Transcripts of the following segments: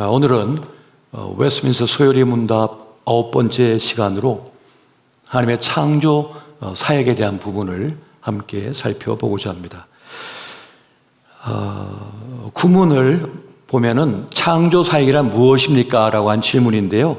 오늘은 웨스트민스터 소요리 문답 9번째 시간으로 하나님의 창조 사역에 대한 부분을 함께 살펴보고자 합니다. 구문을 보면은 창조 사역이란 무엇입니까? 라고 한 질문인데요.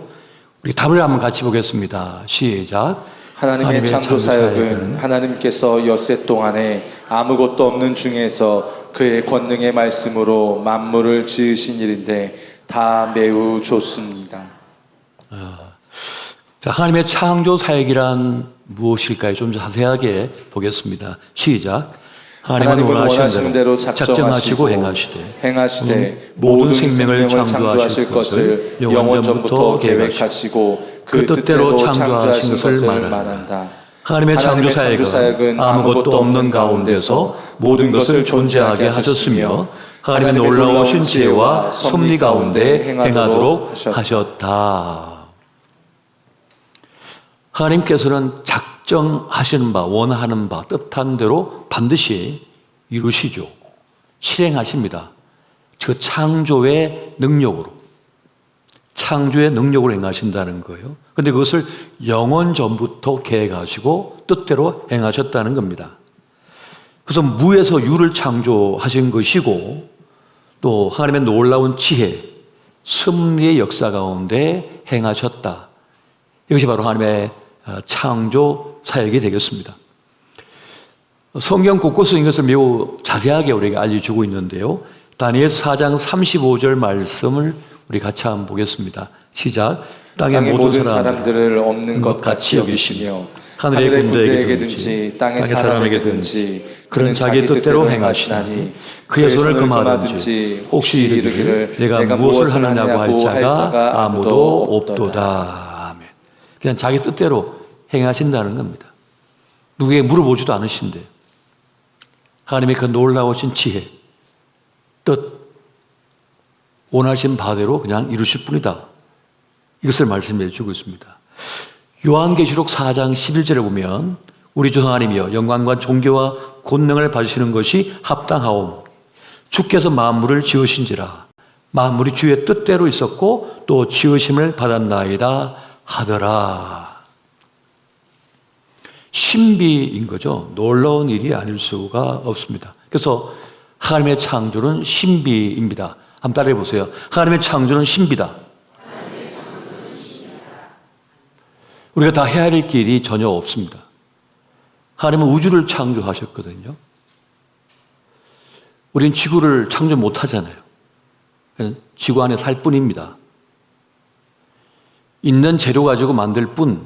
우리 답을 한번 같이 보겠습니다. 시작. 하나님의 창조 사역은 하나님께서 엿새 동안에 아무것도 없는 중에서 그의 권능의 말씀으로 만물을 지으신 일인데 다 매우 좋습니다. 자, 하나님의 창조 사역이란 무엇일까요? 좀 자세하게 보겠습니다. 시작. 하나님은 원하시는 대로 작정하시고 행하시되 모든 생명을 창조하실 것을 영원 전부터 계획하시고 그 뜻대로 창조하신 것을 말한다. 하나님의 창조 사역은 아무것도 없는 가운데서 모든 것을 존재하게 하셨으며 하나님의 놀라우신 지혜와 섭리 가운데 행하도록 하셨다. 하나님께서는 작정하시는 바, 원하는 바, 뜻한 대로 반드시 이루시죠. 실행하십니다. 그 창조의 능력으로 행하신다는 거예요. 그런데 그것을 영원 전부터 계획하시고 뜻대로 행하셨다는 겁니다. 그래서 무에서 유를 창조하신 것이고 또 하나님의 놀라운 지혜, 섭리의 역사 가운데 행하셨다. 이것이 바로 하나님의 창조 사역이 되겠습니다. 성경 곳곳에 이것을 매우 자세하게 우리에게 알려주고 있는데요. 다니엘서 4장 35절 말씀을 우리 같이 한번 보겠습니다. 시작. 땅의 모든 사람들을 없는 것 같이 여기시며 하늘의 군대에게든지 땅의 사람에게든지 그는 자기 뜻대로 행하시나니 그의 손을 금하든지 혹시 이르기를 내가 무엇을 하느냐고 할 자가 아무도 없도다. 아멘. 그냥 자기 뜻대로 행하신다는 겁니다. 누구에게 물어보지도 않으신데 하나님의 그 놀라우신 지혜, 뜻, 원하신 바대로 그냥 이루실 뿐이다. 이것을 말씀해 주고 있습니다. 요한계시록 4장 11절에 보면 우리 주 하나님이여 영광과 존귀와 권능을 받으시는 것이 합당하오. 주께서 만물을 지으신지라 만물이 주의 뜻대로 있었고 또 지으심을 받았나이다 하더라. 신비인 거죠. 놀라운 일이 아닐 수가 없습니다. 그래서 하나님의 창조는 신비입니다. 한번 따라해 보세요. 하나님의 창조는 신비다. 우리가 다 헤아릴 길이 전혀 없습니다. 하나님은 우주를 창조하셨거든요. 우리는 지구를 창조 못하잖아요. 지구 안에 살 뿐입니다. 있는 재료 가지고 만들 뿐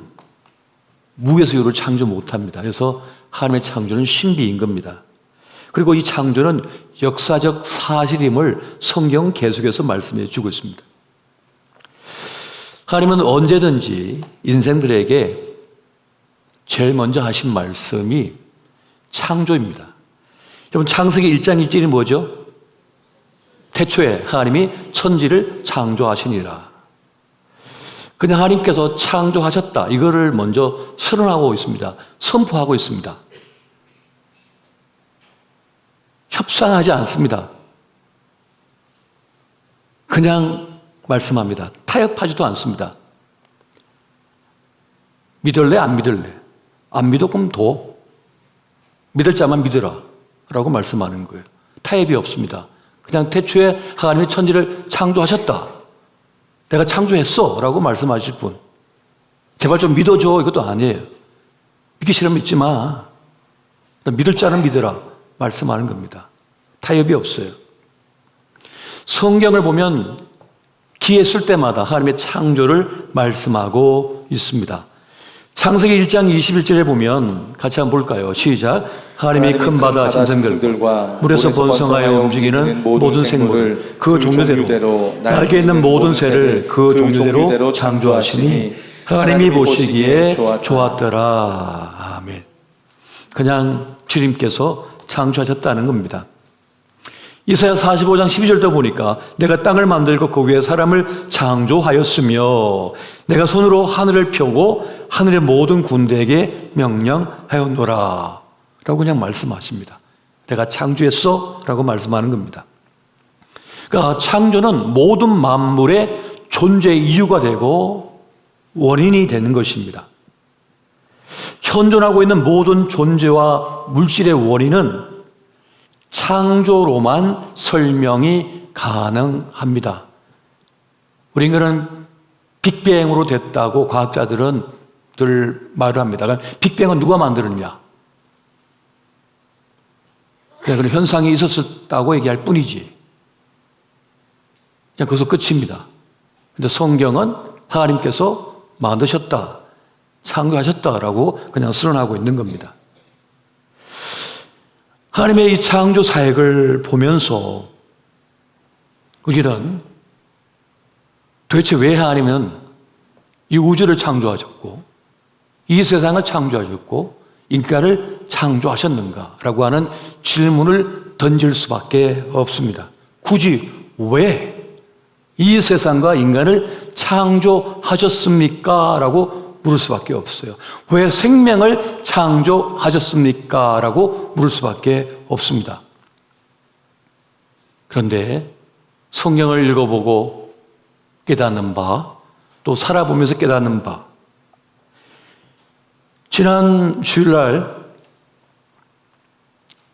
무에서 유를 창조 못합니다. 그래서 하나님의 창조는 신비인 겁니다. 그리고 이 창조는 역사적 사실임을 성경은 계속해서 말씀해 주고 있습니다. 하나님은 언제든지 인생들에게 제일 먼저 하신 말씀이 창조입니다. 여러분 창세기 1장 1절이 뭐죠? 태초에 하나님이 천지를 창조하시니라. 그냥 하나님께서 창조하셨다. 이거를 먼저 선언하고 있습니다. 선포하고 있습니다. 협상하지 않습니다. 그냥 말씀합니다. 타협하지도 않습니다. 믿을래? 안 믿을래? 안 믿어? 그럼 둬. 믿을 자만 믿으라. 라고 말씀하는 거예요. 타협이 없습니다. 그냥 태초에 하나님이 천지를 창조하셨다. 내가 창조했어. 라고 말씀하실 분. 제발 좀 믿어줘. 이것도 아니에요. 믿기 싫으면 믿지 마. 믿을 자는 믿으라. 말씀하는 겁니다. 타협이 없어요. 성경을 보면 기회 쓸 때마다 하나님의 창조를 말씀하고 있습니다. 창세기 1장 21절에 보면 같이 한번 볼까요? 시작. 하나님이 큰 바다 짐승들과 물에서 번성하여 움직이는 모든 생물 그 종류대로 날개 있는 모든 새를 그 종류대로 창조하시니 하나님이 보시기에 좋았더라. 아멘. 그냥 주님께서 창조하셨다는 겁니다. 이사야 45장 12절도 보니까 내가 땅을 만들고 그 위에 사람을 창조하였으며 내가 손으로 하늘을 펴고 하늘의 모든 군대에게 명령하였노라 라고 그냥 말씀하십니다. 내가 창조했어 라고 말씀하는 겁니다. 그러니까 창조는 모든 만물의 존재 이유가 되고 원인이 되는 것입니다. 현존하고 있는 모든 존재와 물질의 원인은 창조로만 설명이 가능합니다. 우리 인간은 빅뱅으로 됐다고 과학자들은 늘 말을 합니다. 빅뱅은 누가 만들었냐? 그런 현상이 있었다고 얘기할 뿐이지. 그냥 거기서 끝입니다. 근데 성경은 하나님께서 만드셨다, 창조하셨다라고 그냥 선언하고 있는 겁니다. 하나님의 이 창조 사역을 보면서 우리는 도대체 왜 하나님은 이 우주를 창조하셨고 이 세상을 창조하셨고 인간을 창조하셨는가라고 하는 질문을 던질 수밖에 없습니다. 굳이 왜 이 세상과 인간을 창조하셨습니까? 라고 물을 수밖에 없어요. 왜 생명을 창조하셨습니까? 라고 물을 수밖에 없습니다. 그런데 성경을 읽어보고 깨닫는 바, 또 살아보면서 깨닫는 바, 지난 주일날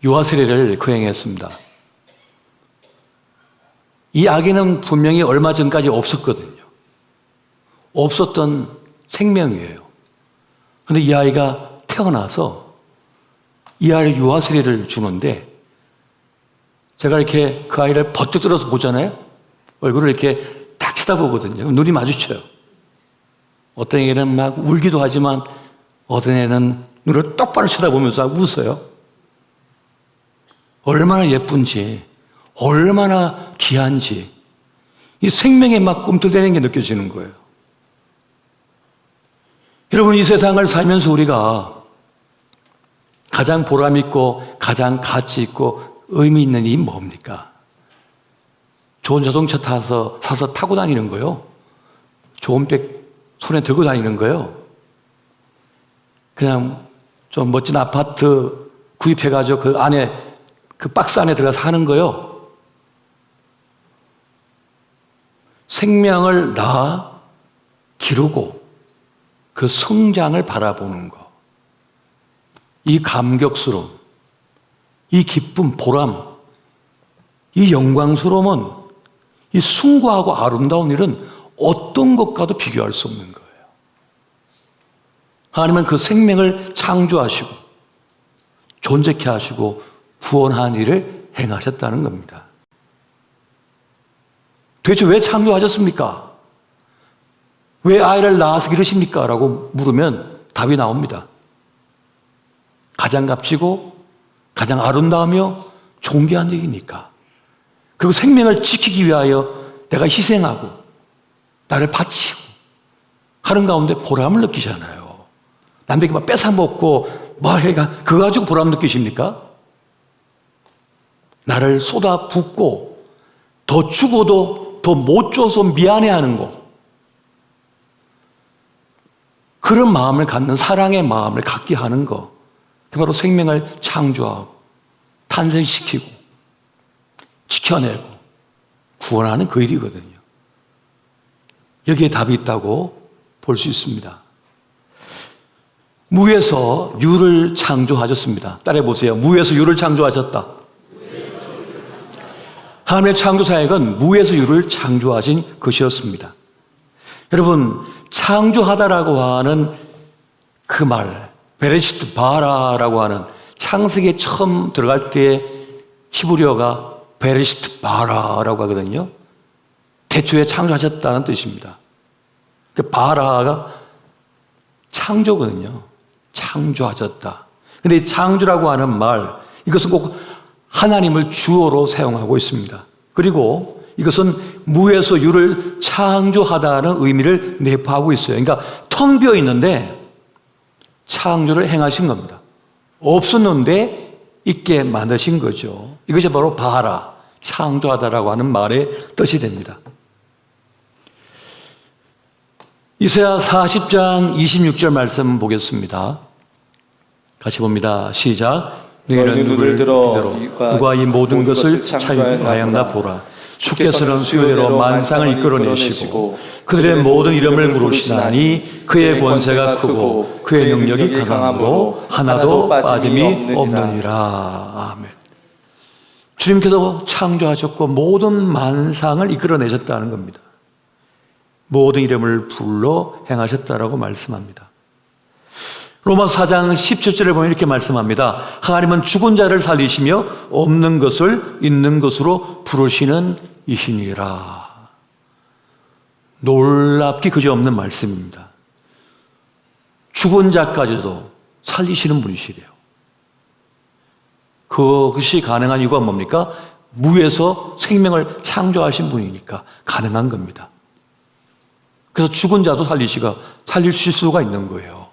유아 세례를 거행했습니다. 이 아기는 분명히 얼마 전까지 없었거든요. 없었던 생명이에요. 그런데 이 아이가 태어나서 이 아이를 유아 세례를 주는데 제가 이렇게 그 아이를 번쩍 들어서 보잖아요. 얼굴을 이렇게 딱 쳐다보거든요. 눈이 마주쳐요. 어떤 애는 막 울기도 하지만 어떤 애는 눈을 똑바로 쳐다보면서 웃어요. 얼마나 예쁜지, 얼마나 귀한지, 이 생명에 막 꿈틀대는 게 느껴지는 거예요. 여러분, 이 세상을 살면서 우리가 가장 보람 있고 가장 가치 있고 의미 있는 일이 뭡니까? 좋은 자동차 사서 타고 다니는 거요. 좋은 백 손에 들고 다니는 거요. 그냥 좀 멋진 아파트 구입해가지고 그 안에, 그 박스 안에 들어가서 사는 거요. 생명을 낳아 기르고 그 성장을 바라보는 것. 이 감격스러움, 이 기쁨, 보람, 이 영광스러움은 이 숭고하고 아름다운 일은 어떤 것과도 비교할 수 없는 거예요. 하나님은 그 생명을 창조하시고 존재케 하시고 구원한 일을 행하셨다는 겁니다. 도대체 왜 창조하셨습니까? 왜 아이를 낳아서 기르십니까? 라고 물으면 답이 나옵니다. 가장 값지고 가장 아름다우며 존귀한 일이니까. 그리고 생명을 지키기 위하여 내가 희생하고 나를 바치고 하는 가운데 보람을 느끼잖아요. 남에게 막 뺏어먹고 뭐 해가 그거 가지고 보람 느끼십니까? 나를 쏟아붓고 더 주고도 더 못 줘서 미안해하는 거. 그런 마음을 갖는, 사랑의 마음을 갖게 하는 거. 그게 바로 생명을 창조하고 탄생시키고 지켜내고 구원하는 그 일이거든요. 여기에 답이 있다고 볼 수 있습니다. 무에서 유를 창조하셨습니다. 따라해보세요. 무에서 유를 창조하셨다. 하나님의 창조 사역은 무에서 유를 창조하신 것이었습니다. 여러분, 창조하다라고 하는 그 말, 베레시트 바라라고 하는, 창세기에 처음 들어갈 때 히브리어가 베레시트 바라라고 하거든요. 태초에 창조하셨다는 뜻입니다. 그 바라가 창조거든요. 창조하셨다. 근데 이 창조라고 하는 말, 이것은 꼭 하나님을 주어로 사용하고 있습니다. 그리고 이것은 무에서 유를 창조하다는 의미를 내포하고 있어요. 그러니까 텅 비어 있는데 창조를 행하신 겁니다. 없었는데 있게 만드신 거죠. 이것이 바로 바라, 창조하다라고 하는 말의 뜻이 됩니다. 이사야 40장 26절 말씀 보겠습니다. 같이 봅니다. 시작. 너희는 눈을 들어 누가 이 모든 것을 창조하였나 보라. 주께서는 수요대로 만상을 이끌어내시고 그들의 모든 이름을 부르시나니 그의 권세가 크고 그의 능력이 강함으로 하나도 빠짐이 없느니라. 아멘. 주님께서 창조하셨고 모든 만상을 이끌어내셨다는 겁니다. 모든 이름을 불러 행하셨다라고 말씀합니다. 로마서 4장 17절에 보면 이렇게 말씀합니다. 하나님은 죽은 자를 살리시며 없는 것을 있는 것으로 부르시는 이시니라. 놀랍기 그지없는 말씀입니다. 죽은 자까지도 살리시는 분이시래요. 그것이 가능한 이유가 뭡니까? 무에서 생명을 창조하신 분이니까 가능한 겁니다. 그래서 죽은 자도 살리실 수가 있는 거예요.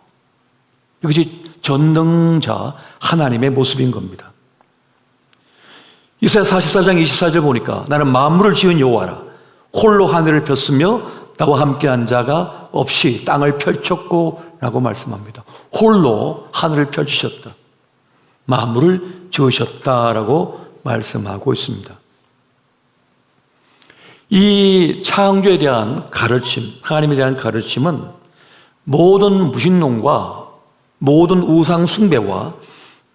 이것이 전능자 하나님의 모습인 겁니다. 이사야 44장 24절 보니까 나는 만물을 지은 여호와라. 홀로 하늘을 폈으며 나와 함께한 자가 없이 땅을 펼쳤고 라고 말씀합니다. 홀로 하늘을 펼치셨다. 만물을 지으셨다라고 말씀하고 있습니다. 이 창조에 대한 가르침, 하나님에 대한 가르침은 모든 무신론과 모든 우상 숭배와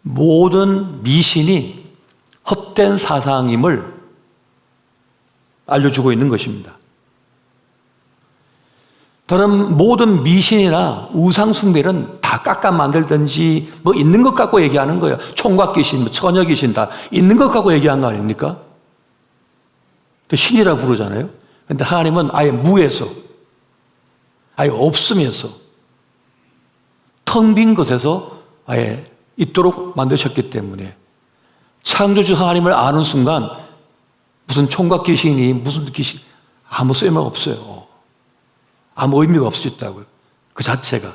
모든 미신이 헛된 사상임을 알려주고 있는 것입니다. 다른 모든 미신이나 우상 숭배는 다 깎아 만들든지 뭐 있는 것 갖고 얘기하는 거예요. 총각 귀신, 처녀 귀신 다 있는 것 갖고 얘기한 거 아닙니까? 신이라고 부르잖아요. 그런데 하나님은 아예 무에서, 아예 없음에서, 텅 빈 것에서 아예 있도록 만드셨기 때문에 창조주 하나님을 아는 순간 무슨 총각 귀신이 무슨 귀신 아무 쓸모가 없어요. 아무 의미가 없어졌다고요. 그 자체가.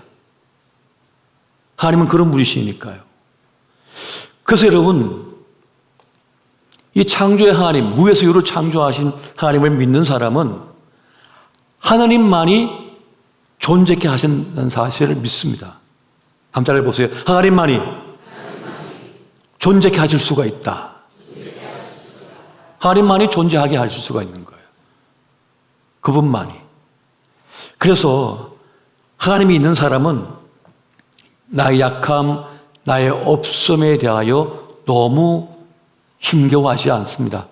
하나님은 그런 분이시니까요. 그래서 여러분, 이 창조의 하나님, 무에서 유로 창조하신 하나님을 믿는 사람은 하나님만이 존재케 하신다는 사실을 믿습니다. 한번 따라해 보세요. 하나님만이 존재케 하실 수가 있다. 하나님만이 존재하게 하실 수가 있는 거예요. 그분만이. 그래서 하나님이 있는 사람은 나의 약함, 나의 없음에 대하여 너무 힘겨워하지 않습니다.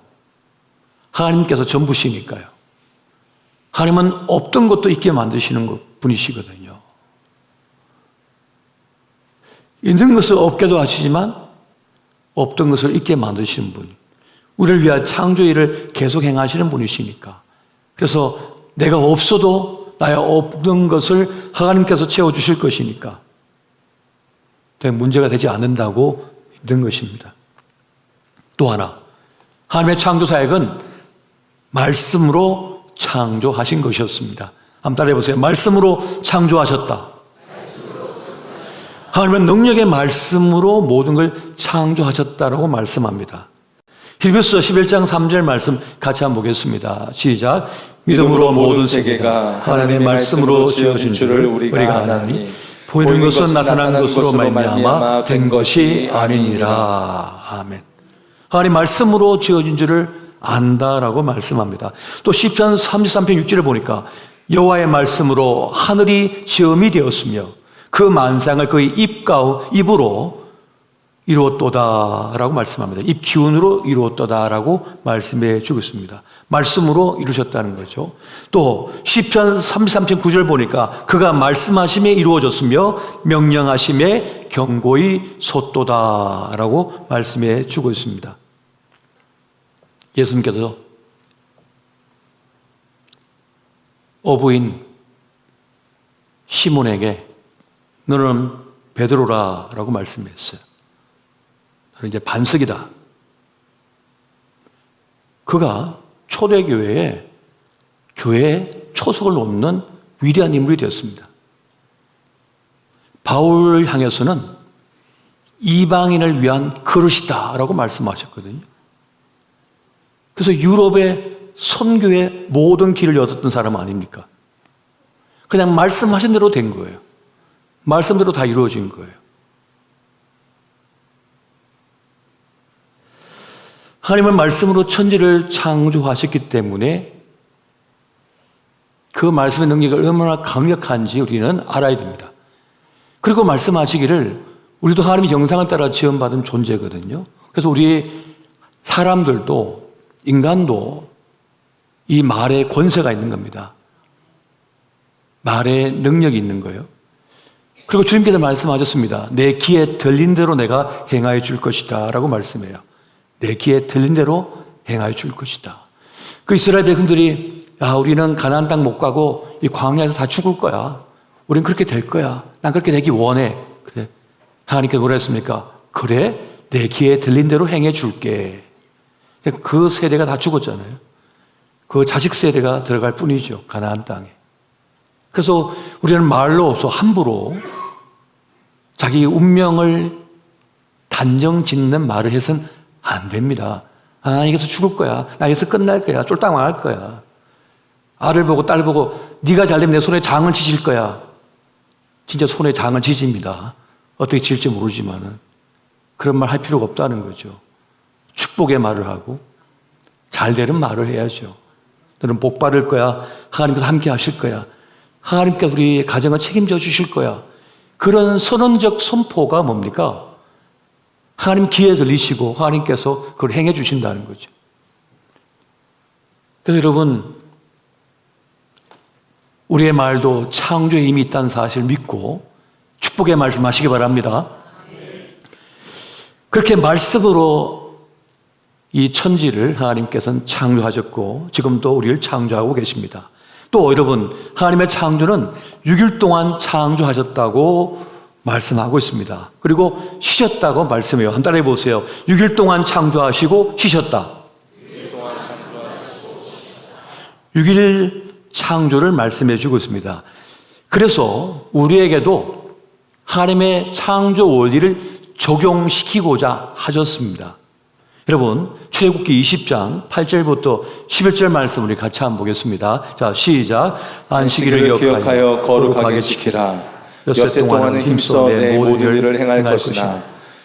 하나님께서 전부시니까요. 하나님은 없던 것도 있게 만드시는 분이시거든요. 있는 것을 없게도 하시지만 없던 것을 있게 만드시는 분. 우리를 위한 창조 일을 계속 행하시는 분이시니까. 그래서 내가 없어도 나의 없는 것을 하나님께서 채워주실 것이니까 문제가 되지 않는다고 믿는 것입니다. 또 하나, 하나님의 창조 사역은 말씀으로 창조하신 것이었습니다. 한번 따라해 보세요. 말씀으로 창조하셨다. 하나님은 능력의 말씀으로 모든 걸 창조하셨다라고 말씀합니다. 히브리서 11장 3절 말씀 같이 한번 보겠습니다. 시작. 믿음으로 모든 세계가 하나님의 말씀으로 지어진 줄을 우리가 아나니 보이는 것은 나타난 것으로 말미암아 된 것이 아니니라. 아멘. 하나님 말씀으로 지어진 줄을 안다라고 말씀합니다. 또 시편 33편 6절을 보니까 여호와의 말씀으로 하늘이 지음이 되었으며 그 만상을 그의 입으로 이루었도다라고 말씀합니다. 입 기운으로 이루었도다라고 말씀해 주고 있습니다. 말씀으로 이루셨다는 거죠. 또 시편 33편 9절 보니까 그가 말씀하심에 이루어졌으며 명령하심에 경고히 솟도다라고 말씀해 주고 있습니다. 예수님께서 어부인 시몬에게 너는 베드로라라고 말씀했어요. 너는 이제 반석이다. 그가 초대교회에 교회에 초석을 놓는 위대한 인물이 되었습니다. 바울을 향해서는 이방인을 위한 그릇이다라고 말씀하셨거든요. 그래서 유럽의 선교의 모든 길을 여셨던 사람 아닙니까? 그냥 말씀하신 대로 된 거예요. 말씀대로 다 이루어진 거예요. 하나님은 말씀으로 천지를 창조하셨기 때문에 그 말씀의 능력이 얼마나 강력한지 우리는 알아야 됩니다. 그리고 말씀하시기를 우리도 하나님의 형상을 따라 지음받은 존재거든요. 그래서 우리 사람들도 인간도 이 말에 권세가 있는 겁니다. 말에 능력이 있는 거예요. 그리고 주님께서 말씀하셨습니다. 내 귀에 들린 대로 내가 행하여 줄 것이다 라고 말씀해요. 내 귀에 들린 대로 행하여 줄 것이다. 그 이스라엘 백성들이 우리는 가나안 땅 못 가고 이 광야에서 다 죽을 거야. 우린 그렇게 될 거야. 난 그렇게 되기 원해. 그래. 하나님께서 뭐라 했습니까? 그래, 내 귀에 들린 대로 행해 줄게. 그 세대가 다 죽었잖아요. 그 자식 세대가 들어갈 뿐이죠. 가나안 땅에. 그래서 우리는 말로서 함부로 자기 운명을 단정 짓는 말을 해서는 안 됩니다. 나 여기서 죽을 거야. 나 여기서 끝날 거야. 쫄딱 망할 거야. 아들 보고 딸 보고 네가 잘되면 내 손에 장을 지질 거야. 진짜 손에 장을 지집니다. 어떻게 지을지 모르지만은 그런 말 할 필요가 없다는 거죠. 축복의 말을 하고 잘 되는 말을 해야죠. 너는 복 받을 거야. 하나님께서 함께 하실 거야. 하나님께서 우리 가정을 책임져 주실 거야. 그런 선언적 선포가 뭡니까? 하나님 귀에 들리시고 하나님께서 그걸 행해 주신다는 거죠. 그래서 여러분, 우리의 말도 창조에 이미 있다는 사실을 믿고 축복의 말씀하시기 바랍니다. 그렇게 말씀으로 이 천지를 하나님께서는 창조하셨고 지금도 우리를 창조하고 계십니다. 또 여러분, 하나님의 창조는 6일 동안 창조하셨다고 말씀하고 있습니다. 그리고 쉬셨다고 말씀해요. 한번 따라해 보세요. 6일 동안 창조하시고 쉬셨다. 6일 창조를 말씀해 주고 있습니다. 그래서 우리에게도 하나님의 창조 원리를 적용시키고자 하셨습니다. 여러분, 출애굽기 20장 8절부터 11절 말씀 우리 같이 한번 보겠습니다. 자, 시작. 안식일을 기억하여 거룩하게 지키라. 엿새 동안은 힘써 내 모든 일을 행할 것이나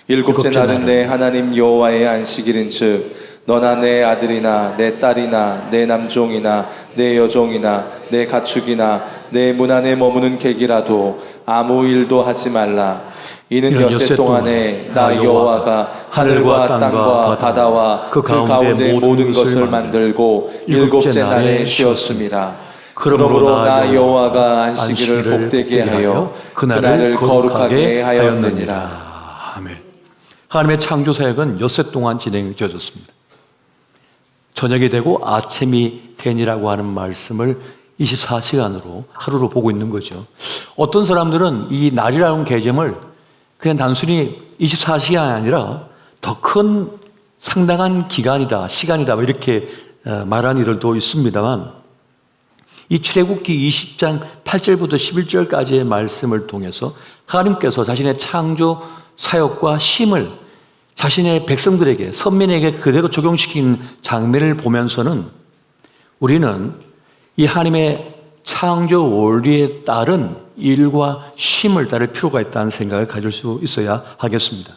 일곱째 날은 내 하나님 여호와의 안식일인즉 너나 내 아들이나 내 딸이나 내 남종이나 내 여종이나 내 가축이나 내 문 안에 머무는 객이라도 아무 일도 하지 말라. 이는 엿새 동안에 나 여호와가 하늘과 땅과 바다와 그 가운데 모든 것을 만들고 일곱째 날에 쉬었습니다. 그러므로 나 여호와가 안식일을 복되게 하여 그날을 거룩하게 하였느니라. 아멘. 하나님의 창조 사역은 엿새 동안 진행되어졌습니다. 저녁이 되고 아침이 되니라고 하는 말씀을 24시간으로 하루로 보고 있는 거죠. 어떤 사람들은 이 날이라는 개념을 그냥 단순히 24시간이 아니라 더 큰 상당한 기간이다, 시간이다 이렇게 말하는 이들도 있습니다만 이 출애굽기 20장 8절부터 11절까지의 말씀을 통해서 하나님께서 자신의 창조 사역과 쉼을 자신의 백성들에게, 선민에게 그대로 적용시킨 장면을 보면서는 우리는 이 하나님의 창조 원리에 따른 일과 쉼을 따를 필요가 있다는 생각을 가질 수 있어야 하겠습니다.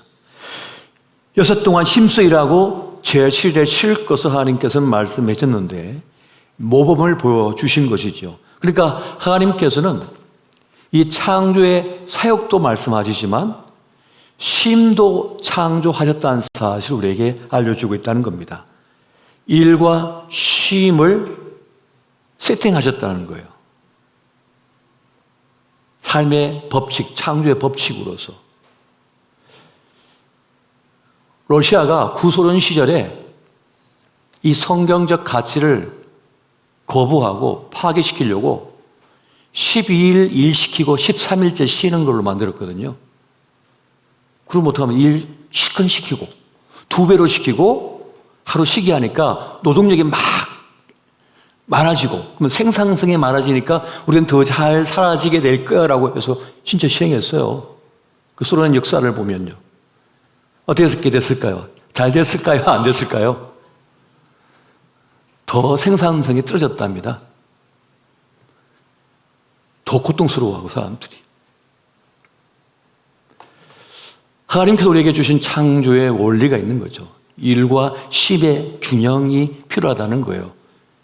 여섯 동안 힘써 일하고 제7일에 쉴 것을 하나님께서는 말씀해 주셨는데 모범을 보여주신 것이죠. 그러니까 하나님께서는 이 창조의 사역도 말씀하시지만 쉼도 창조하셨다는 사실을 우리에게 알려주고 있다는 겁니다. 일과 쉼을 세팅하셨다는 거예요. 삶의 법칙, 창조의 법칙으로서. 러시아가 구소련 시절에 이 성경적 가치를 거부하고 파괴시키려고 12일 일시키고 13일째 쉬는 걸로 만들었거든요. 그럼 어떡하면 일 실컷 시키고 2배로 시키고 하루 쉬게 하니까 노동력이 막 많아지고 그러면 생산성이 많아지니까 우리는 더 잘 살아지게 될 거라고 해서 진짜 시행했어요. 그 소련 역사를 보면요. 어떻게 됐을까요? 잘 됐을까요? 안 됐을까요? 더 생산성이 떨어졌답니다. 더 고통스러워하고 사람들이. 하나님께서 우리에게 주신 창조의 원리가 있는 거죠. 일과 쉼의 균형이 필요하다는 거예요.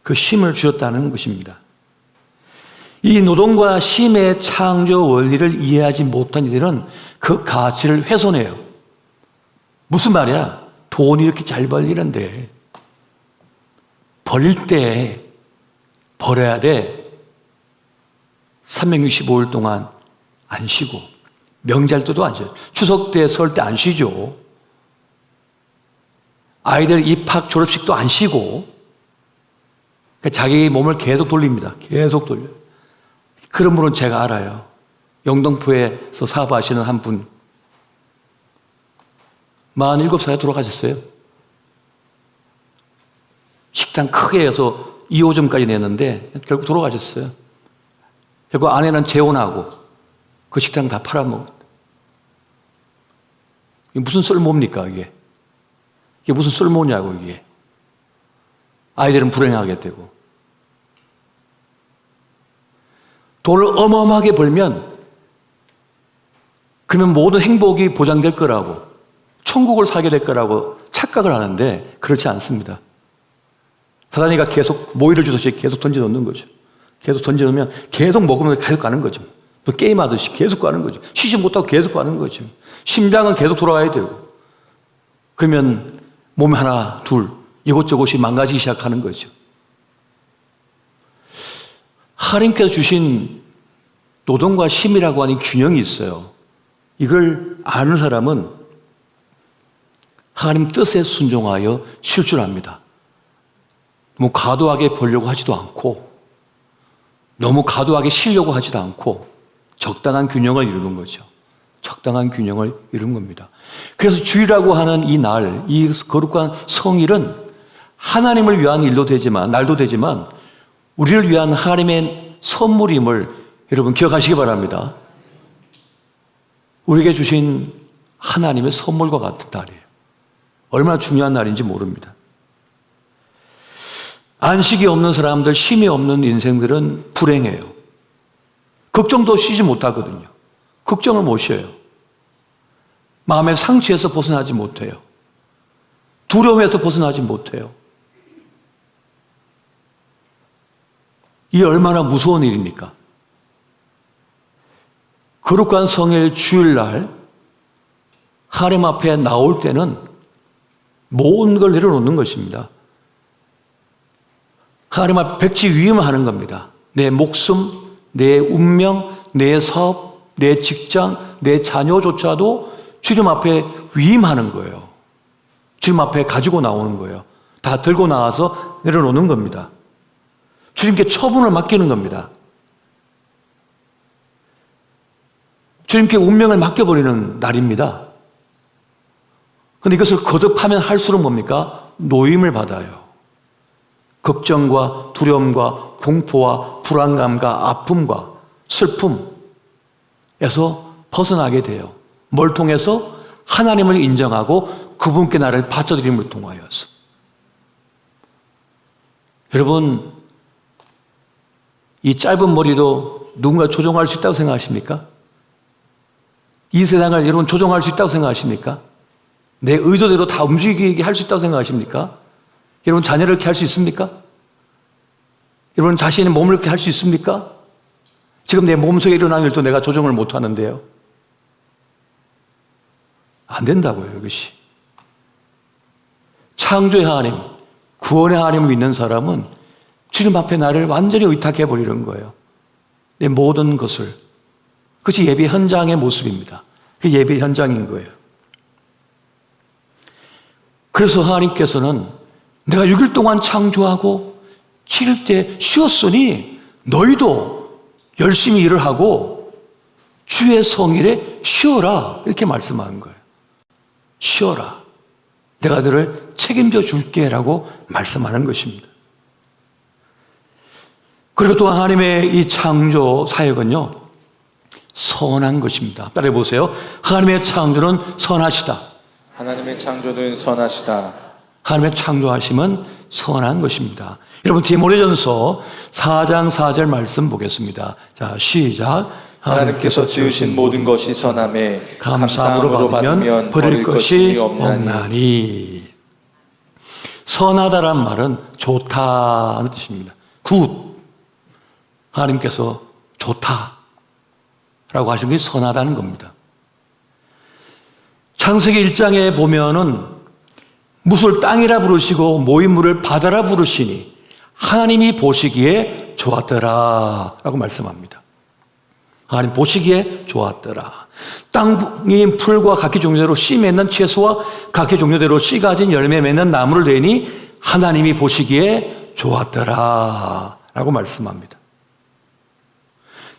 그 쉼을 주셨다는 것입니다. 이 노동과 쉼의 창조 원리를 이해하지 못한 이들은 그 가치를 훼손해요. 무슨 말이야? 돈이 이렇게 잘 벌리는데 벌릴 때 벌어야 돼. 365일 동안 안 쉬고 명절 때도 안 쉬고 추석 때 설 때 안 쉬죠. 아이들 입학 졸업식도 안 쉬고 그러니까 자기 몸을 계속 돌립니다. 계속 돌려요. 그런 분은 제가 알아요. 영등포에서 사업하시는 한 분 47살에 돌아가셨어요. 식당 크게 해서 2호점까지 냈는데 결국 돌아가셨어요. 결국 아내는 재혼하고 그 식당 다 팔아먹었다. 이게 무슨 쓸모입니까 이게? 이게 무슨 쓸모냐고 이게. 아이들은 불행하게 되고. 돈을 어마어마하게 벌면 그러면 모든 행복이 보장될 거라고 천국을 살게 될 거라고 착각을 하는데 그렇지 않습니다. 사단이가 계속 모이를 주듯이 계속 던져놓는 거죠. 계속 던져놓으면 계속 먹으면서 계속 가는 거죠. 또 게임하듯이 계속 가는 거죠. 쉬지 못하고 계속 가는 거죠. 심장은 계속 돌아가야 되고 그러면 몸이 하나 둘 이곳저곳이 망가지기 시작하는 거죠. 하나님께서 주신 노동과 쉼이라고 하는 균형이 있어요. 이걸 아는 사람은 하나님 뜻에 순종하여 쉴 줄 압니다. 너무 과도하게 벌려고 하지도 않고 너무 과도하게 쉬려고 하지도 않고 적당한 균형을 이루는 거죠. 적당한 균형을 이룬 겁니다. 그래서 주일이라고 하는 이 날, 이 거룩한 성일은 하나님을 위한 일도 되지만, 날도 되지만 우리를 위한 하나님의 선물임을 여러분 기억하시기 바랍니다. 우리에게 주신 하나님의 선물과 같은 날이에요. 얼마나 중요한 날인지 모릅니다. 안식이 없는 사람들, 쉼이 없는 인생들은 불행해요. 걱정도 쉬지 못하거든요. 걱정을 못 쉬어요. 마음의 상처에서 벗어나지 못해요. 두려움에서 벗어나지 못해요. 이게 얼마나 무서운 일입니까? 거룩한 성일 주일날 하나님 앞에 나올 때는 모든 걸 내려놓는 것입니다. 하나님 앞에 백지 위임하는 겁니다. 내 목숨, 내 운명, 내 사업, 내 직장, 내 자녀조차도 주님 앞에 위임하는 거예요. 주님 앞에 가지고 나오는 거예요. 다 들고 나와서 내려놓는 겁니다. 주님께 처분을 맡기는 겁니다. 주님께 운명을 맡겨버리는 날입니다. 그런데 이것을 거듭하면 할수록 뭡니까? 노임을 받아요. 걱정과 두려움과 공포와 불안감과 아픔과 슬픔에서 벗어나게 돼요. 뭘 통해서? 하나님을 인정하고 그분께 나를 바쳐드림을 통하여서. 여러분, 이 짧은 머리도 누군가 조종할 수 있다고 생각하십니까? 이 세상을 여러분 조종할 수 있다고 생각하십니까? 내 의도대로 다 움직이게 할 수 있다고 생각하십니까? 여러분 자녀를 이렇게 할 수 있습니까? 여러분 자신의 몸을 이렇게 할 수 있습니까? 지금 내 몸속에 일어나는 일도 내가 조정을 못 하는데요. 안 된다고요, 이것이. 창조의 하나님, 구원의 하나님을 믿는 사람은 주님 앞에 나를 완전히 의탁해버리는 거예요. 내 모든 것을. 그것이 예배 현장의 모습입니다. 그게 예배 현장인 거예요. 그래서 하나님께서는 내가 6일 동안 창조하고 7일 때 쉬었으니 너희도 열심히 일을 하고 주의 성일에 쉬어라 이렇게 말씀하는 거예요. 쉬어라. 내가 너를 책임져 줄게 라고 말씀하는 것입니다. 그리고 또 하나님의 이 창조 사역은요 선한 것입니다. 따라해 보세요. 하나님의 창조는 선하시다. 하나님의 창조는 선하시다. 하나님의 창조하심은 선한 것입니다. 여러분 디모데전서 4장 4절 말씀 보겠습니다. 자, 시작. 하나님께서 지으신 모든 것이 선함에 감사함으로 받으면 버릴 것이 없나니. 선하다란 말은 좋다는 뜻입니다. 굿. 하나님께서 좋다라고 하신 것이 선하다는 겁니다. 창세기 1장에 보면은 묻을 땅이라 부르시고 모인 물을 바다라 부르시니 하나님이 보시기에 좋았더라 라고 말씀합니다. 하나님 보시기에 좋았더라. 땅이 풀과 각기 종류대로 씨 맺는 채소와 각기 종류대로 씨 가진 열매 맺는 나무를 내니 하나님이 보시기에 좋았더라 라고 말씀합니다.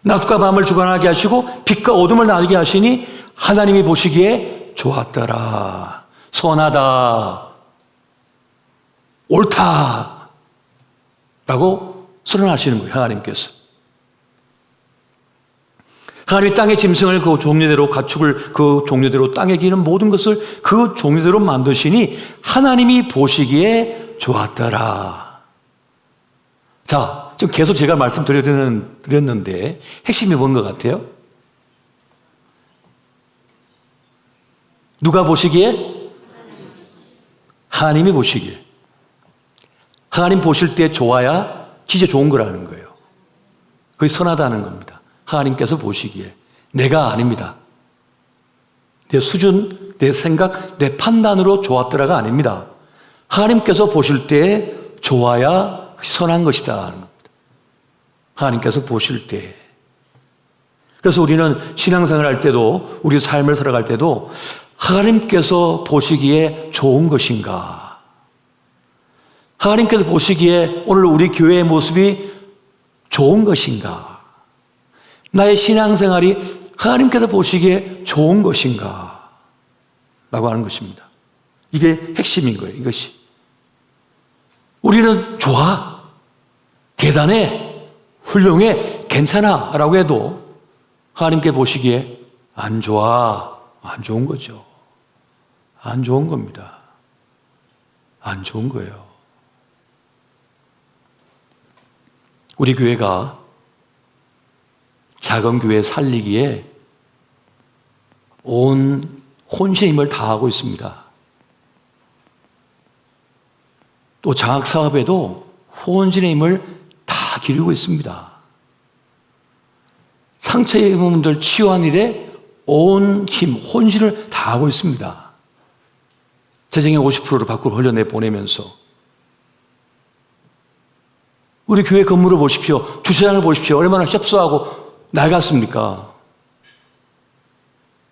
낮과 밤을 주관하게 하시고 빛과 어둠을 나누게 하시니 하나님이 보시기에 좋았더라. 선하다, 옳다 라고 선언하시는 거예요. 하나님께서. 하나님이 땅의 짐승을 그 종류대로, 가축을 그 종류대로, 땅에 기는 모든 것을 그 종류대로 만드시니 하나님이 보시기에 좋았더라. 자, 지금 계속 제가 말씀드렸는데 핵심이 뭔 것 같아요? 누가 보시기에? 하나님이 보시기에. 하나님 보실 때 좋아야 진짜 좋은 거라는 거예요. 그게 선하다는 겁니다. 하나님께서 보시기에. 내가 아닙니다. 내 수준, 내 생각, 내 판단으로 좋았더라가 아닙니다. 하나님께서 보실 때 좋아야 선한 것이다 하는 겁니다. 하나님께서 보실 때. 그래서 우리는 신앙생활 할 때도, 우리 삶을 살아갈 때도 하나님께서 보시기에 좋은 것인가? 하나님께서 보시기에 오늘 우리 교회의 모습이 좋은 것인가? 나의 신앙생활이 하나님께서 보시기에 좋은 것인가? 라고 하는 것입니다. 이게 핵심인 거예요, 이것이. 우리는 좋아, 대단해, 훌륭해, 괜찮아 라고 해도 하나님께 보시기에 안 좋아, 안 좋은 거죠. 안 좋은 겁니다. 안 좋은 거예요. 우리 교회가 작은 교회 살리기에 온 혼신의 힘을 다하고 있습니다. 또 장학사업에도 혼신의 힘을 다 기르고 있습니다. 상처 입은 분들 치유한 일에 온 힘, 혼신을 다하고 있습니다. 재정의 50%를 밖으로 흘려내보내면서 우리 교회 건물을 보십시오. 주차장을 보십시오. 얼마나 협소하고 낡았습니까?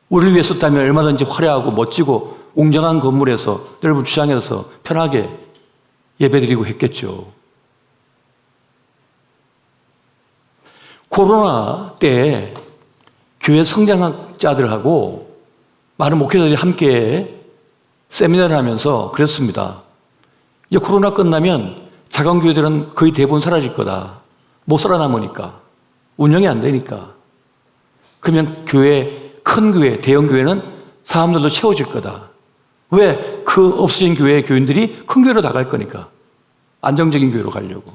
우리를 위해 썼다면 얼마든지 화려하고 멋지고 웅장한 건물에서 넓은 주차장에서 편하게 예배드리고 했겠죠. 코로나 때 교회 성장학자들하고 많은 목회자들이 함께 세미나를 하면서 그랬습니다. 이제 코로나 끝나면 작은 교회들은 거의 대부분 사라질 거다. 못 살아남으니까. 운영이 안 되니까. 그러면 교회, 큰 교회, 대형 교회는 사람들도 채워질 거다. 왜? 그 없어진 교회의 교인들이 큰 교회로 나갈 거니까. 안정적인 교회로 가려고.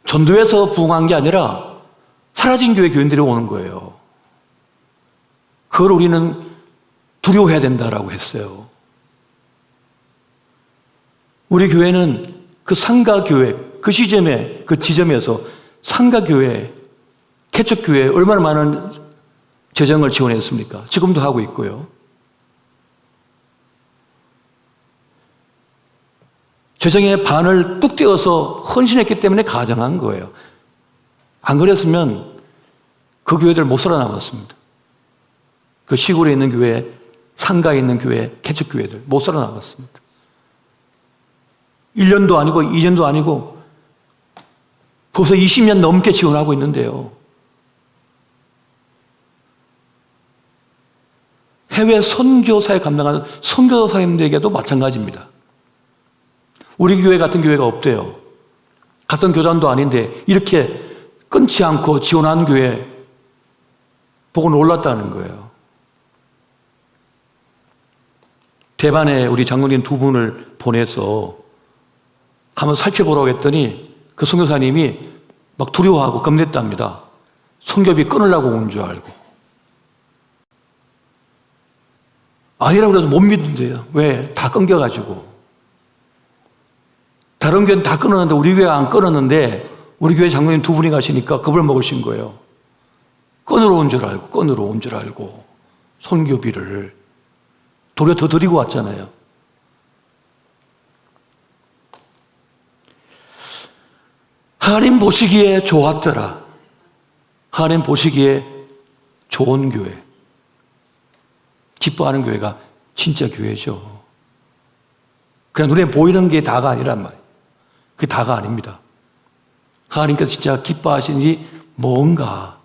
전도에서 부흥한 게 아니라 사라진 교회 교인들이 오는 거예요. 그걸 우리는 두려워해야 된다라고 했어요. 우리 교회는 그 상가교회, 그 시점에, 그 지점에서 상가교회, 개척교회 얼마나 많은 재정을 지원했습니까? 지금도 하고 있고요. 재정의 반을 뚝 떼어서 헌신했기 때문에 가정한 거예요. 안 그랬으면 그 교회들 못 살아남았습니다. 그 시골에 있는 교회, 상가에 있는 교회, 개척교회들 못 살아남았습니다. 1년도 아니고 2년도 아니고 벌써 20년 넘게 지원하고 있는데요. 해외 선교사에 감당하는 선교사님들에게도 마찬가지입니다. 우리 교회 같은 교회가 없대요. 같은 교단도 아닌데 이렇게 끊지 않고 지원하는 교회 보고 놀랐다는 거예요. 대만에 우리 장로님 두 분을 보내서 한번 살펴보라고 했더니 그 선교사님이 막 두려워하고 겁냈답니다. 선교비 끊으려고 온 줄 알고. 아니라고 그래도 못 믿는데요. 왜? 다 끊겨가지고. 다른 교회는 다 끊었는데 우리 교회가 안 끊었는데 우리 교회 장로님 두 분이 가시니까 겁을 먹으신 거예요. 끊으러 온 줄 알고 선교비를 도리어 더 드리고 왔잖아요. 하나님 보시기에 좋았더라. 하나님 보시기에 좋은 교회, 기뻐하는 교회가 진짜 교회죠. 그냥 눈에 보이는 게 다가 아니란 말이에요. 그게 다가 아닙니다. 하나님께서 진짜 기뻐하시는 일이 뭔가,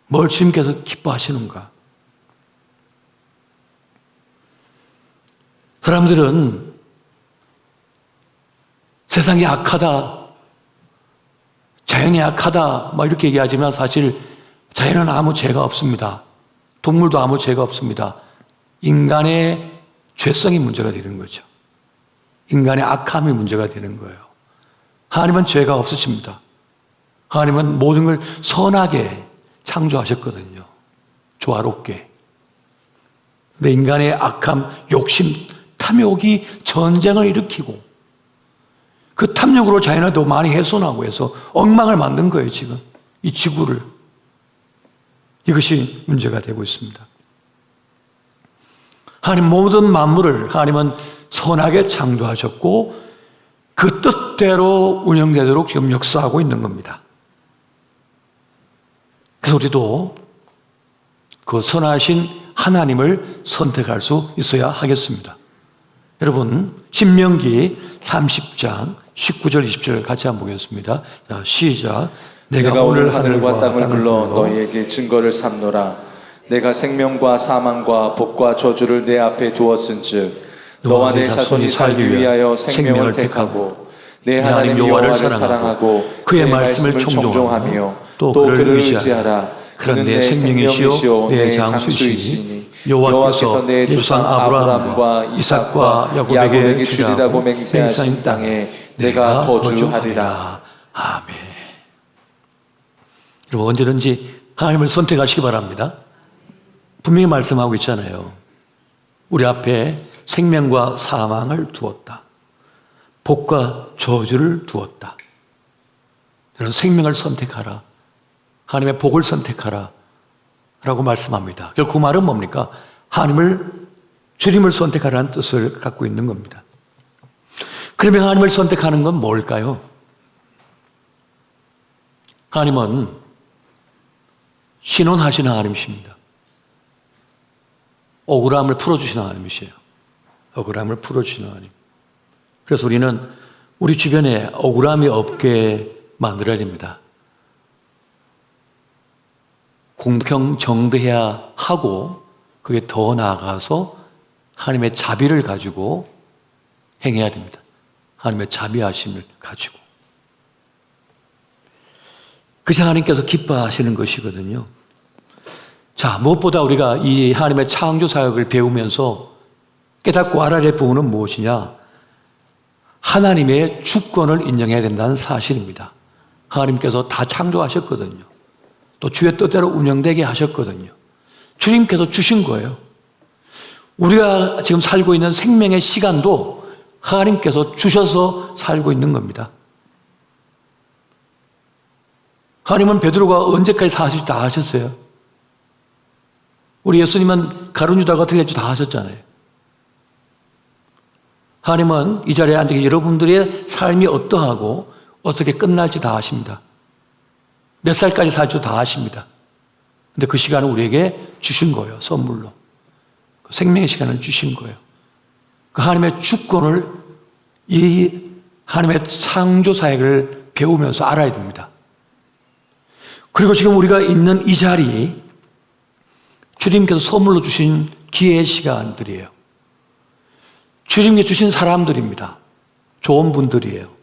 뭘 주님께서 기뻐하시는가. 사람들은 세상이 악하다, 자연이 악하다 막 이렇게 얘기하지만 사실 자연은 아무 죄가 없습니다. 동물도 아무 죄가 없습니다. 인간의 죄성이 문제가 되는 거죠. 인간의 악함이 문제가 되는 거예요. 하나님은 죄가 없으십니다. 하나님은 모든 걸 선하게 창조하셨거든요. 조화롭게. 근데 인간의 악함, 욕심, 탐욕이 전쟁을 일으키고 그 탐욕으로 자연을 더 많이 훼손하고 해서 엉망을 만든 거예요, 지금. 이 지구를. 이것이 문제가 되고 있습니다. 하나님 모든 만물을 하나님은 선하게 창조하셨고 그 뜻대로 운영되도록 지금 역사하고 있는 겁니다. 그래서 우리도 그 선하신 하나님을 선택할 수 있어야 하겠습니다. 여러분, 신명기 30장 19절 20절 같이 한번 보겠습니다. 자, 시작. 내가 오늘 하늘과 땅을 불러 너희에게 증거를 삼노라. 내가 생명과 사망과 복과 저주를 내 앞에 두었은즉 너와 내 자손이 살기 위하여 생명을 택하고 내 하나님 여호와를 사랑하고 그의 말씀을 청종하며 또 그를 의지하라. 그는 내 생명이시요 내 장수이시니 여호와께서 내 조상 아브라함과 이삭과 야곱에게 주리라고 맹세하신 땅에 내가 거주하리라. 아멘. 여러분, 언제든지 하나님을 선택하시기 바랍니다. 분명히 말씀하고 있잖아요. 우리 앞에 생명과 사망을 두었다. 복과 저주를 두었다. 여러분, 생명을 선택하라. 하나님의 복을 선택하라. 라고 말씀합니다. 결국 그 말은 뭡니까? 주님을 선택하라는 뜻을 갖고 있는 겁니다. 그러면 하나님을 선택하는 건 뭘까요? 하나님은 신원하신 하나님이십니다. 억울함을 풀어주시는 하나님이세요. 억울함을 풀어주시는 하나님. 그래서 우리는 우리 주변에 억울함이 없게 만들어야 됩니다. 공평정대해야 하고 그게 더 나아가서 하나님의 자비를 가지고 행해야 됩니다. 하나님의 자비하심을 가지고. 그것이 하나님께서 기뻐하시는 것이거든요. 자, 무엇보다 우리가 이 하나님의 창조 사역을 배우면서 깨닫고 알아야 될 부분은 무엇이냐? 하나님의 주권을 인정해야 된다는 사실입니다. 하나님께서 다 창조하셨거든요. 또 주의 뜻대로 운영되게 하셨거든요. 주님께서 주신 거예요. 우리가 지금 살고 있는 생명의 시간도 하나님께서 주셔서 살고 있는 겁니다. 하나님은 베드로가 언제까지 사실지 다 하셨어요. 우리 예수님은 가룟 유다가 어떻게 될지 다 하셨잖아요. 하나님은 이 자리에 앉아 계신 여러분들의 삶이 어떠하고 어떻게 끝날지 다 아십니다. 몇 살까지 살지도 다 아십니다. 근데 그 시간을 우리에게 주신 거예요. 선물로. 그 생명의 시간을 주신 거예요. 그 하나님의 주권을 이 하나님의 창조 사역을 배우면서 알아야 됩니다. 그리고 지금 우리가 있는 이 자리, 주님께서 선물로 주신 기회의 시간들이에요. 주님께 주신 사람들입니다. 좋은 분들이에요.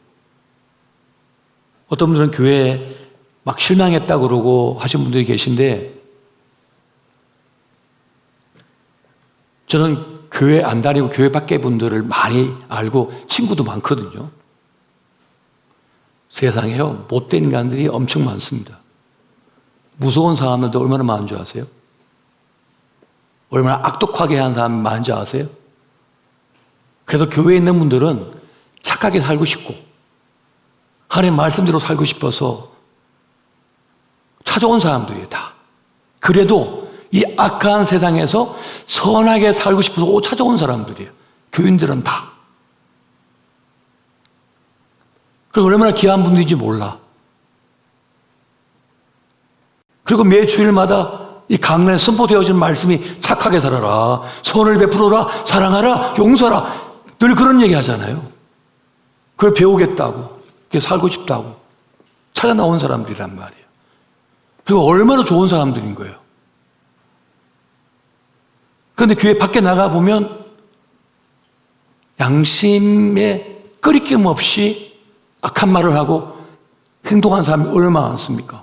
어떤 분들은 교회에 막 실망했다고 그러고 하신 분들이 계신데, 저는 교회 안 다니고 교회 밖의 분들을 많이 알고 친구도 많거든요. 세상에요, 못된 인간들이 엄청 많습니다. 무서운 사람들도 얼마나 많은 줄 아세요? 얼마나 악독하게 하는 사람이 많은지 아세요? 그래서 교회에 있는 분들은 착하게 살고 싶고 하나님 말씀대로 살고 싶어서 찾아온 사람들이에요, 다. 그래도 이 악한 세상에서 선하게 살고 싶어서 찾아온 사람들이에요. 교인들은 다. 그리고 얼마나 귀한 분들인지 몰라. 그리고 매 주일마다 이 강단에 선포되어지는 말씀이 착하게 살아라, 선을 베풀어라, 사랑하라, 용서하라. 늘 그런 얘기 하잖아요. 그걸 배우겠다고, 그게 살고 싶다고 찾아 나온 사람들이란 말이에요. 그리고 얼마나 좋은 사람들인 거예요. 그런데 교회 밖에 나가보면 양심에 끄리낌 없이 악한 말을 하고 행동하는 사람이 얼마나 많습니까?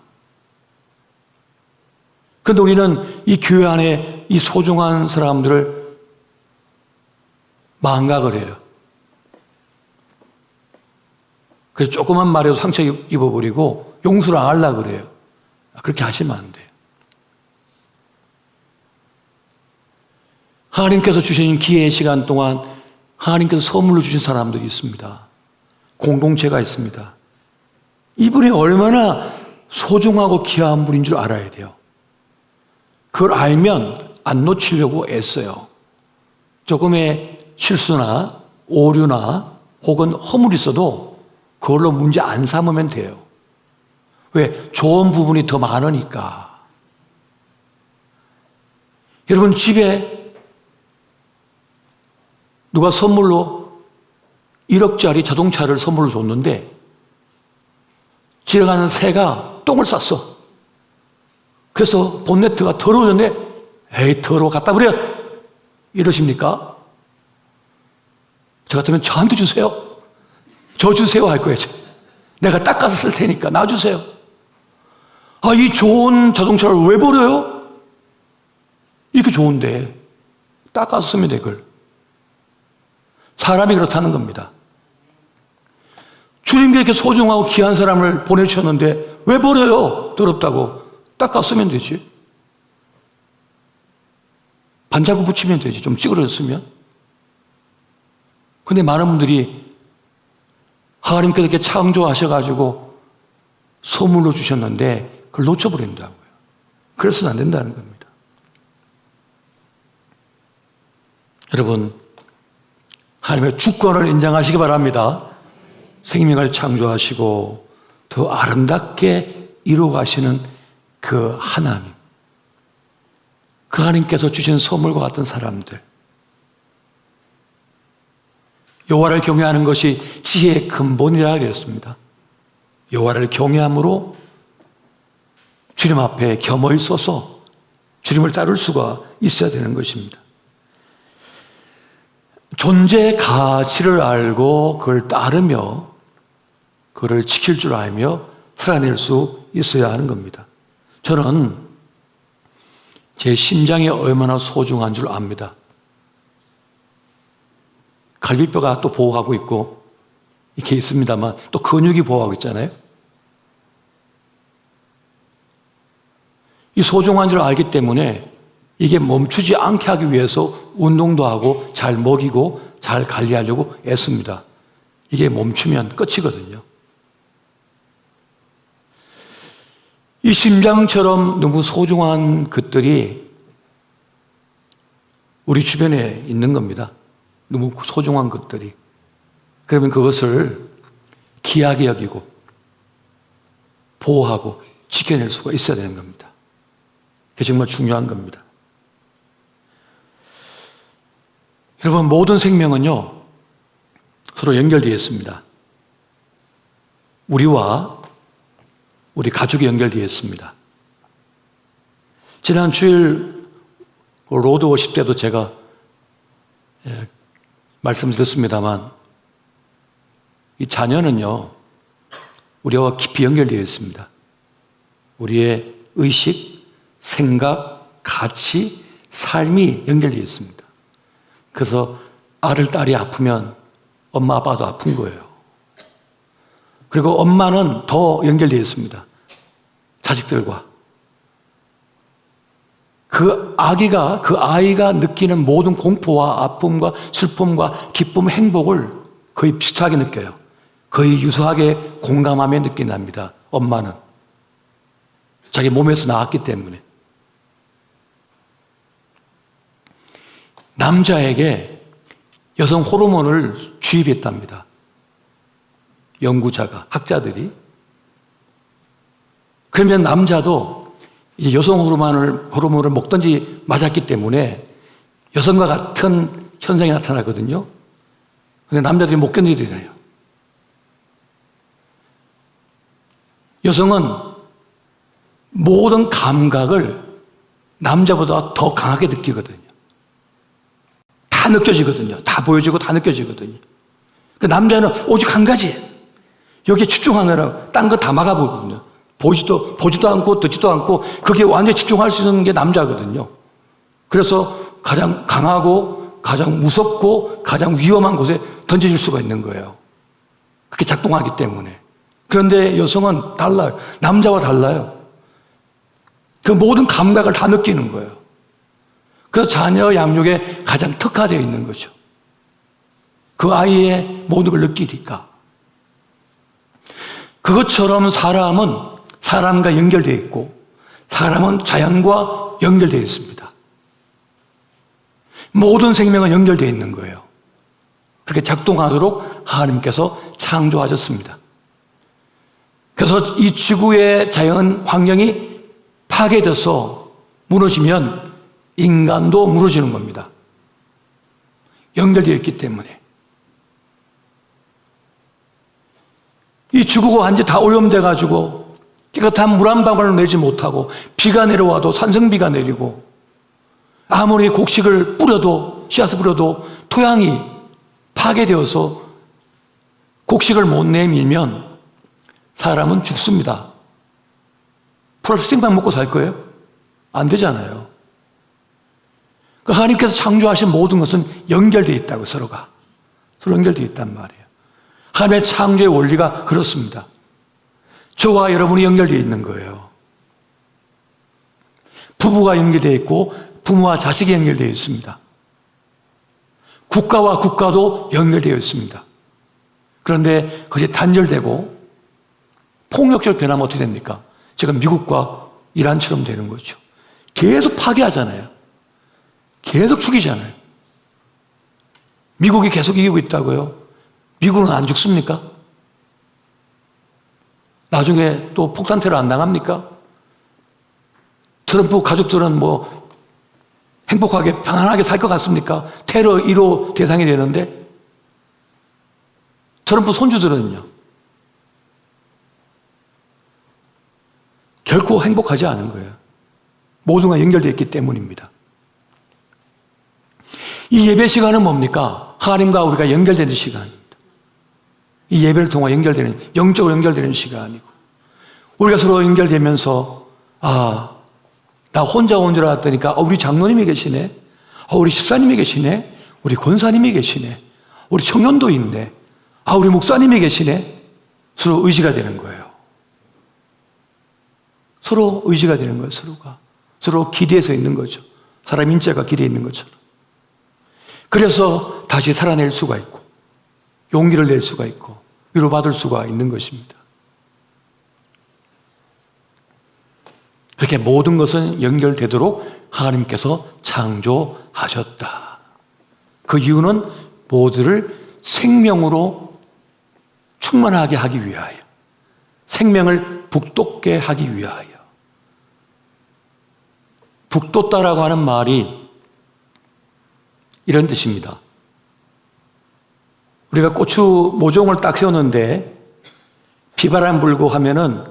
그런데 우리는 이 교회 안에 이 소중한 사람들을 망각을 해요. 그래서 조그만 말에도 상처 입어버리고 용서를 안 하려고 그래요. 그렇게 하시면 안 돼요. 하나님께서 주신 기회의 시간 동안 하나님께서 선물로 주신 사람들이 있습니다. 공동체가 있습니다. 이분이 얼마나 소중하고 귀한 분인 줄 알아야 돼요. 그걸 알면 안 놓치려고 애써요. 조금의 실수나 오류나 혹은 허물이 있어도 그걸로 문제 안 삼으면 돼요. 왜? 좋은 부분이 더 많으니까. 여러분 집에 누가 선물로 1억짜리 자동차를 선물로 줬는데 지나가는 새가 똥을 쌌어. 그래서 본네트가 더러워졌네. 에이 더러워 갖다 버려. 이러십니까? 저 같으면 저한테 주세요. 저 주세요 할 거예요. 내가 닦아서 쓸 테니까 나 주세요. 아, 이 좋은 자동차를 왜 버려요? 이렇게 좋은데 닦아서 쓰면 돼. 그걸. 사람이 그렇다는 겁니다. 주님께 이렇게 소중하고 귀한 사람을 보내주셨는데 왜 버려요? 더럽다고. 닦아 쓰면 되지. 반자국 붙이면 되지. 좀 찌그러졌으면. 근데 많은 분들이 하나님께서 이렇게 창조하셔가지고 선물로 주셨는데 그걸 놓쳐버린다고요. 그래서는 안 된다는 겁니다. 여러분, 하나님의 주권을 인정하시기 바랍니다. 생명을 창조하시고 더 아름답게 이루어가시는 그 하나님, 그 하나님께서 주신 선물과 같은 사람들, 여호와를 경외하는 것이 지혜의 근본이라 그랬습니다. 여호와를 경외함으로 주님 앞에 겸허히 서서 주님을 따를 수가 있어야 되는 것입니다. 존재의 가치를 알고 그걸 따르며 그를 지킬 줄 알며 살아낼 수 있어야 하는 겁니다. 저는 제 심장이 얼마나 소중한 줄 압니다. 갈비뼈가 또 보호하고 있고 이렇게 있습니다만 또 근육이 보호하고 있잖아요. 이 소중한 줄 알기 때문에 이게 멈추지 않게 하기 위해서 운동도 하고 잘 먹이고 잘 관리하려고 애씁니다. 이게 멈추면 끝이거든요. 이 심장처럼 너무 소중한 것들이 우리 주변에 있는 겁니다. 너무 소중한 것들이. 그러면 그것을 귀하게 여기고 보호하고 지켜낼 수가 있어야 되는 겁니다. 그게 정말 중요한 겁니다. 여러분, 모든 생명은요 서로 연결되어 있습니다. 우리와 우리 가족이 연결되어 있습니다. 지난 주일 로드 워십 때도 제가 말씀드렸습니다만 이 자녀는요 우리와 깊이 연결되어 있습니다. 우리의 의식, 생각, 가치, 삶이 연결되어 있습니다. 그래서 아들, 딸이 아프면 엄마, 아빠도 아픈 거예요. 그리고 엄마는 더 연결되어 있습니다. 자식들과. 그 아이가 느끼는 모든 공포와 아픔과 슬픔과 기쁨, 행복을 거의 비슷하게 느껴요. 거의 유사하게 공감하며 느낀답니다. 엄마는. 자기 몸에서 나왔기 때문에. 남자에게 여성 호르몬을 주입했답니다. 연구자가, 학자들이. 그러면 남자도 이제 여성 호르몬을 먹든지 맞았기 때문에 여성과 같은 현상이 나타나거든요. 근데 남자들이 못 견디더래요. 여성은 모든 감각을 남자보다 더 강하게 느끼거든요. 다 느껴지거든요. 다 보여지고 다 느껴지거든요. 그 남자는 오직 한 가지, 여기에 집중하느라 딴 거 다 막아보거든요. 보지도 않고 듣지도 않고 거기에 완전히 집중할 수 있는 게 남자거든요. 그래서 가장 강하고 가장 무섭고 가장 위험한 곳에 던져질 수가 있는 거예요. 그렇게 작동하기 때문에. 그런데 여성은 달라요. 남자와 달라요. 그 모든 감각을 다 느끼는 거예요. 그래서 자녀 양육에 가장 특화되어 있는 거죠. 그 아이의 모든 걸 느끼니까. 그것처럼 사람은 사람과 연결되어 있고 사람은 자연과 연결되어 있습니다. 모든 생명은 연결되어 있는 거예요. 그렇게 작동하도록 하나님께서 창조하셨습니다. 그래서 이 지구의 자연 환경이 파괴돼서 무너지면 인간도 무너지는 겁니다. 연결되어 있기 때문에. 이 지구가 완전히 다 오염돼가지고 깨끗한 물 한 방울을 내지 못하고 비가 내려와도 산성비가 내리고 아무리 곡식을 뿌려도 씨앗을 뿌려도 토양이 파괴되어서 곡식을 못 내밀면 사람은 죽습니다. 플라스틱만 먹고 살 거예요? 안 되잖아요. 그 하나님께서 창조하신 모든 것은 연결되어 있다고 서로가. 서로 연결되어 있단 말이에요. 하나님의 창조의 원리가 그렇습니다. 저와 여러분이 연결되어 있는 거예요. 부부가 연결되어 있고 부모와 자식이 연결되어 있습니다. 국가와 국가도 연결되어 있습니다. 그런데 그것이 단절되고 폭력적으로 변하면 어떻게 됩니까? 지금 미국과 이란처럼 되는 거죠. 계속 파괴하잖아요. 계속 죽이잖아요. 미국이 계속 이기고 있다고요? 미국은 안 죽습니까? 나중에 또 폭탄 테러 안 당합니까? 트럼프 가족들은 뭐 행복하게 편안하게 살 것 같습니까? 테러 1호 대상이 되는데 트럼프 손주들은요 결코 행복하지 않은 거예요. 모두가 연결되어 있기 때문입니다. 이 예배 시간은 뭡니까? 하나님과 우리가 연결되는 시간입니다. 이 예배를 통해 연결되는, 영적으로 연결되는 시간이고 우리가 서로 연결되면서 나 혼자 온 줄 알았더니까 우리 장로님이 계시네, 우리 집사님이 계시네, 우리 권사님이 계시네, 우리 청년도 있네, 우리 목사님이 계시네. 서로 의지가 되는 거예요. 서로 의지가 되는 거예요. 서로가 서로 기대해서 있는 거죠. 사람 인자가 기대해 있는 것처럼. 그래서 다시 살아낼 수가 있고 용기를 낼 수가 있고 위로받을 수가 있는 것입니다. 그렇게 모든 것은 연결되도록 하나님께서 창조하셨다. 그 이유는 모두를 생명으로 충만하게 하기 위하여, 생명을 북돋게 하기 위하여. 북돋다라고 하는 말이 이런 뜻입니다. 우리가 고추 모종을 딱 세웠는데 비바람 불고 하면은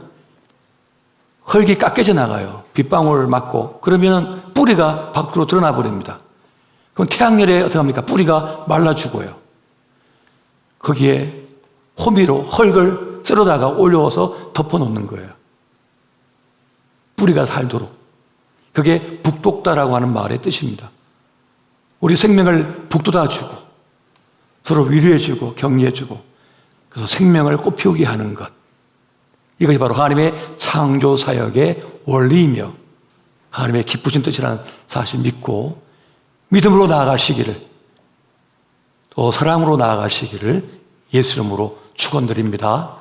흙이 깎여져 나가요. 빗방울 맞고. 그러면 뿌리가 밖으로 드러나 버립니다. 그럼 태양열에 어떻게 합니까? 뿌리가 말라 죽어요. 거기에 호미로 흙을 쓸어다가 올려서 덮어놓는 거예요. 뿌리가 살도록. 그게 북돋다라고 하는 말의 뜻입니다. 우리 생명을 북돋아주고 서로 위로해주고 격려해주고 그래서 생명을 꽃피우게 하는 것. 이것이 바로 하나님의 창조 사역의 원리이며 하나님의 기쁘신 뜻이라는 사실 믿고 믿음으로 나아가시기를 또 사랑으로 나아가시기를 예수 이름으로 축원드립니다.